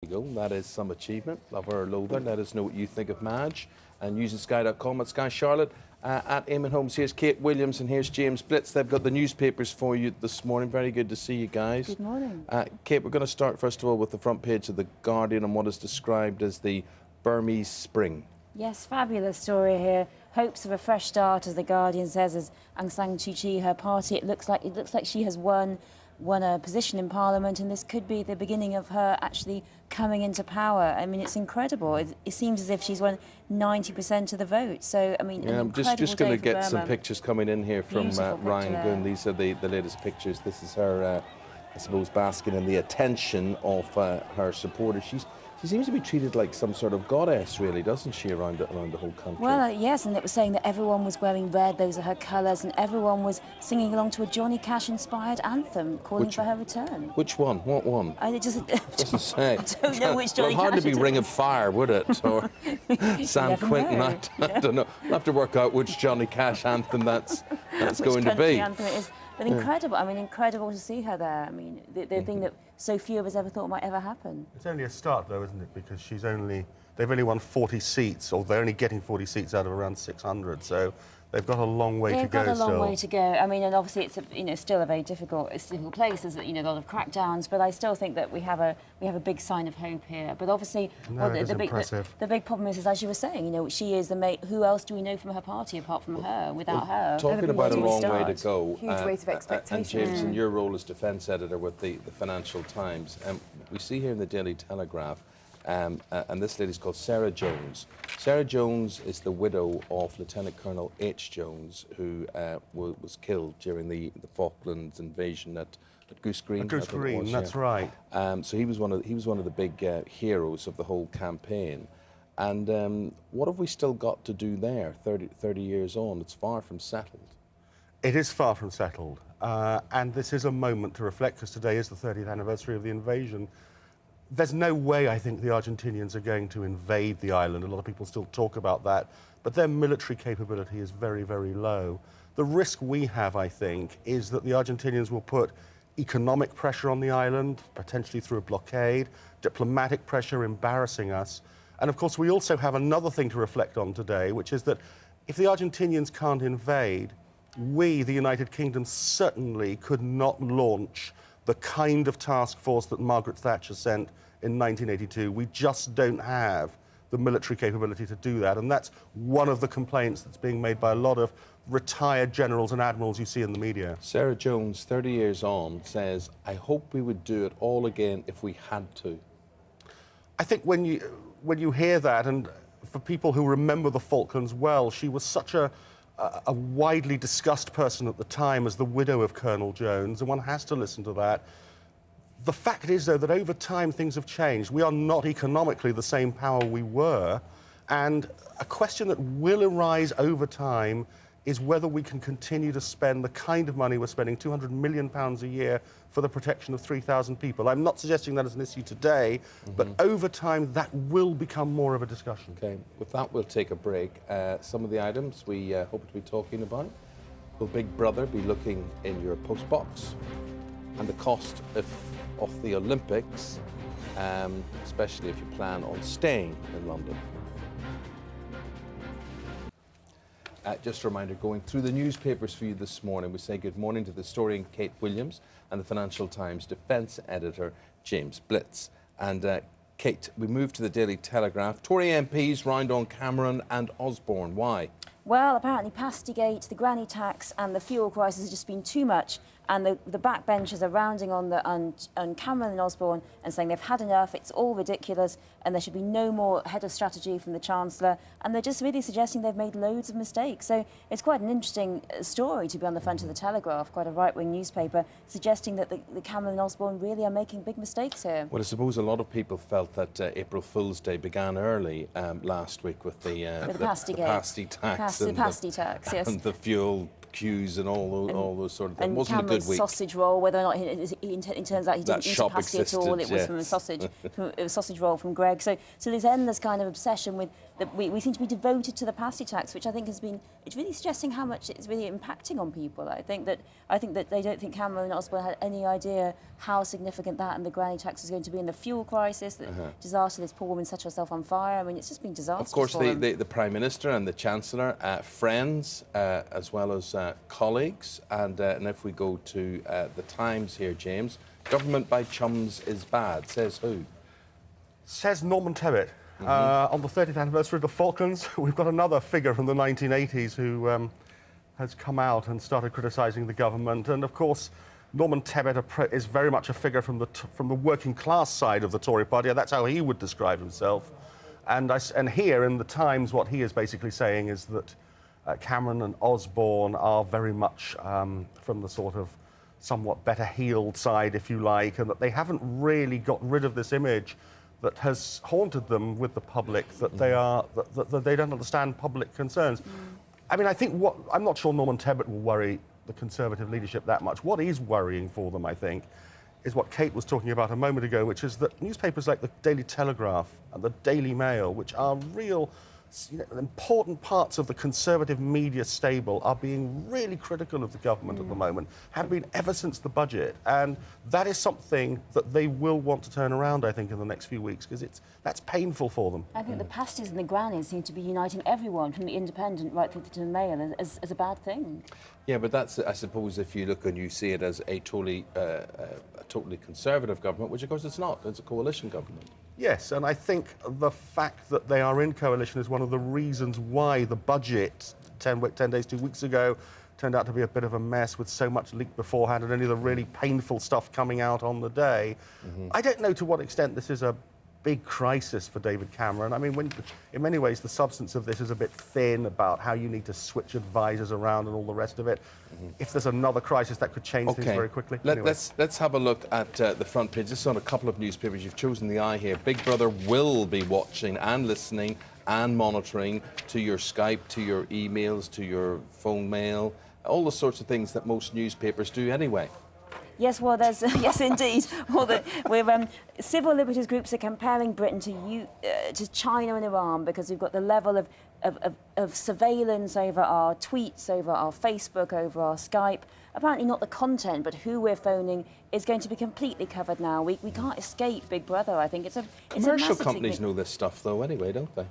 There you go. That is some achievement. Love her or loathe her. Let us know what you think of Madge. And using Sky.com at Sky Charlotte. At Eamon Holmes, here's Kate Williams and here's James Blitz. They've got the newspapers for you this morning. Very good to see you guys. Good morning. Kate, we're going to start first of all with the front page of The Guardian and what is described as the Burmese Spring. Yes, fabulous story here. Hopes of a fresh start, as The Guardian says, as Aung San Suu Kyi, her party, it looks like she has won a position in Parliament, and this could be the beginning of her actually coming into power. I mean, it's incredible. It seems as if she's won 90% of the vote. So, I mean, I'm just going to get some pictures coming in here from Ryan Gunn. These are the latest pictures. This is her, I suppose, basking in the attention of her supporters. She seems to be treated like some sort of goddess, really, doesn't she, around the whole country? Well, yes, and it was saying that everyone was wearing red, those are her colours, and everyone was singing along to a Johnny Cash-inspired anthem, calling for her return. Which one? What one? It doesn't say. I don't know which Johnny Cash. It would hardly be Ring of Fire, would it? Or San Quentin? I don't know. I'll have to work out which Johnny Cash anthem that's going to be. Anthem it is. But incredible, I mean, incredible to see her there. I mean, the thing that so few of us ever thought might ever happen. It's only a start, though, isn't it? Because they've only won 40 seats, or they're only getting 40 seats out of around 600, so they've got a long way to go still. They've got a long way to go. I mean, and obviously it's still a very difficult place. There's a lot of crackdowns, but I still think that we have a big sign of hope here. But obviously, the big problem is, as you were saying, she is the mate. Who else do we know from her party apart from her? Without her, talking about a long way to go. Huge weight of expectation. And James, in your role as defence editor with the Financial Times, we see here in the Daily Telegraph. And this lady's called Sarah Jones. Sarah Jones is the widow of Lieutenant Colonel H. Jones, who was killed during the Falklands invasion at Goose Green. At Goose Green, that's right. So he was one of the big heroes of the whole campaign. And what have we still got to do there? 30 years on, it's far from settled. It is far from settled, and this is a moment to reflect, because today is the 30th anniversary of the invasion. There's no way, I think, the Argentinians are going to invade the island. A lot of people still talk about that, but their military capability is very, very low. The risk we have, I think, is that the Argentinians will put economic pressure on the island, potentially through a blockade, diplomatic pressure embarrassing us. And, of course, we also have another thing to reflect on today, which is that if the Argentinians can't invade, we, the United Kingdom, certainly could not launch the kind of task force that Margaret Thatcher sent in 1982. We just don't have the military capability to do that, and that's one of the complaints that's being made by a lot of retired generals and admirals you see in the media. Sarah Jones, 30 years on, says, I hope we would do it all again if we had to. I think when you hear that, and for people who remember the Falklands well, she was such a widely discussed person at the time as the widow of Colonel Jones, and one has to listen to that. The fact is, though, that over time things have changed. We are not economically the same power we were, and a question that will arise over time is whether we can continue to spend the kind of money we're spending, £200 million a year, for the protection of 3,000 people. I'm not suggesting that is an issue today, but over time that will become more of a discussion. Okay, with that we'll take a break. Some of the items we hope to be talking about. Will Big Brother be looking in your postbox? And the cost of the Olympics, especially if you plan on staying in London. Just a reminder, going through the newspapers for you this morning, we say good morning to the historian Kate Williams and the Financial Times defence editor James Blitz. And Kate, we move to the Daily Telegraph. Tory MPs round on Cameron and Osborne. Why? Well, apparently Pastygate, the granny tax and the fuel crisis has just been too much, and the backbenchers are rounding on Cameron and Osborne and saying they've had enough, it's all ridiculous, and there should be no more head of strategy from the Chancellor, and they're just really suggesting they've made loads of mistakes. So it's quite an interesting story to be on the front of the Telegraph, quite a right-wing newspaper, suggesting that the Cameron and Osborne really are making big mistakes here. Well, I suppose a lot of people felt that April Fool's Day began early last week with the pasty tax. The pasty tax, yes. And the fuel queues and all those sort of things. And It wasn't a Cameron's good week. sausage roll, whether or not it turns out he That didn't eat a shop pasty at all, it existed, was yeah. from a sausage, a sausage roll from Greg. So this endless kind of obsession with that we seem to be devoted to the pasty tax, which I think has been, it's really suggesting how much it's really impacting on people. I think that they don't think Cameron and Osborne had any idea how significant that and the granny tax is going to be in the fuel crisis, the disaster. This poor woman set herself on fire. I mean, it's just been disastrous. Of course, for them. the Prime Minister and the Chancellor, friends as well as colleagues. And if we go to the Times here, James, government by chums is bad. Says who? Says Norman Tebbit. On the 30th anniversary of the Falklands, we've got another figure from the 1980s who has come out and started criticising the government. And of course, Norman Tebbit is very much a figure from the working class side of the Tory party. That's how he would describe himself. And here in the Times, what he is basically saying is that Cameron and Osborne are very much from the sort of somewhat better heeled side, if you like, and that they haven't really got rid of this image that has haunted them with the public, that that they don't understand public concerns. I mean, I think I'm not sure Norman Tebbit will worry the Conservative leadership that much. What is worrying for them, I think, is what Kate was talking about a moment ago, which is that newspapers like the Daily Telegraph and the Daily Mail, which are real important parts of the Conservative media stable, are being really critical of the government at the moment, have been ever since the budget. And that is something that they will want to turn around, I think, in the next few weeks, because that's painful for them. I think the pasties and the grannies seem to be uniting everyone, from the Independent right through to the Mail, as a bad thing. Yeah, but that's, I suppose, if you look and you see it as a totally conservative government, which of course it's not. It's a coalition government. Yes, and I think the fact that they are in coalition is one of the reasons why the budget 10 days, 2 weeks ago, turned out to be a bit of a mess with so much leaked beforehand and only the really painful stuff coming out on the day. I don't know to what extent this is a big crisis for David Cameron. I mean, in many ways, the substance of this is a bit thin about how you need to switch advisors around and all the rest of it. If there's another crisis, that could change things very quickly. Anyway. Let's have a look at the front page. This is on a couple of newspapers. You've chosen the Eye here. Big Brother will be watching and listening and monitoring to your Skype, to your emails, to your phone mail, all the sorts of things that most newspapers do anyway. Yes, well, there's yes, indeed. Well, civil liberties groups are comparing Britain to China and Iran because we've got the level of surveillance over our tweets, over our Facebook, over our Skype. Apparently not the content, but who we're phoning is going to be completely covered now. We can't escape Big Brother. I think it's a Commercial companies know this stuff, though, anyway, don't they?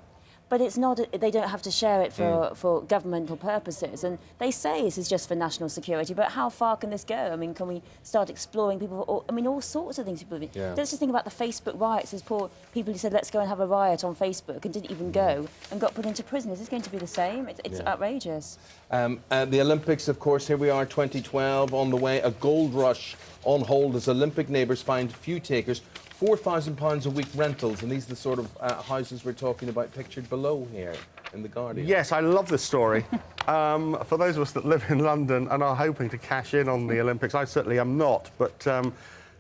But it's not. They don't have to share it for governmental purposes. And they say this is just for national security. But how far can this go? I mean, can we start exploring people? All sorts of things people do. Yeah. Let's just think about the Facebook riots. There's poor people who said, let's go and have a riot on Facebook and didn't even go and got put into prison. Is this going to be the same? It's outrageous. The Olympics, of course, here we are, 2012 on the way. A gold rush on hold as Olympic neighbours find few takers. £4,000 a week rentals, and these are the sort of houses we're talking about pictured below here in The Guardian. Yes, I love this story. For those of us that live in London and are hoping to cash in on the Olympics, I certainly am not, but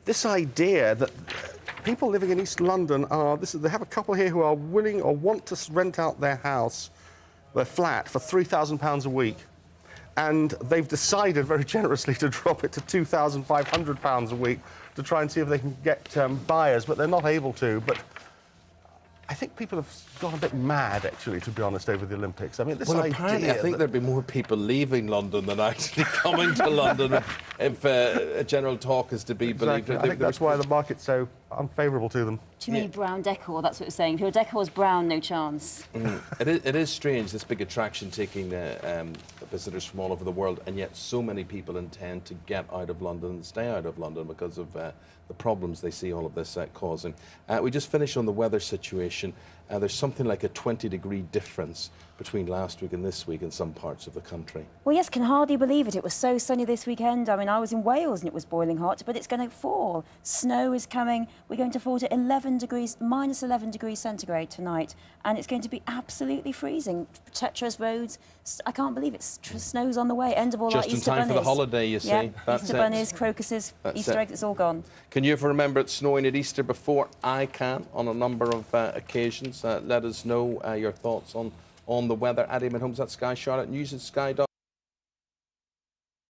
this idea that people living in East London they have a couple here who are willing or want to rent out their house, their flat, for £3,000 a week. And they've decided very generously to drop it to £2,500 a week to try and see if they can get buyers, but they're not able to. But I think people have gone a bit mad, actually, to be honest, over the Olympics. I mean, this idea apparently, I think there'd be more people leaving London than actually coming to London if a general talk is to be believed. Exactly. I think that's why the market's so unfavourable to them. Too many brown decor, that's what it's saying. If your decor is brown, no chance. It is strange, this big attraction taking visitors from all over the world, and yet so many people intend to get out of London and stay out of London because of the problems they see all of this causing. We just finished on the weather situation. There's something like a 20-degree difference between last week and this week in some parts of the country. Well, yes, can hardly believe it. It was so sunny this weekend. I mean, I was in Wales and it was boiling hot, but it's going to fall. Snow is coming. We're going to fall to minus 11 degrees centigrade tonight, and it's going to be absolutely freezing. Tetras roads, I can't believe it. Snow's on the way. End of all our Easter bunnies. Just in time for the holiday, you see. Yeah, That's Easter bunnies, crocuses, Easter eggs, it's all gone. Can you ever remember it snowing at Easter before? I can, on a number of occasions. Let us know your thoughts on the weather at Eamonn Holmes at Sky, Charlotte News at Sky.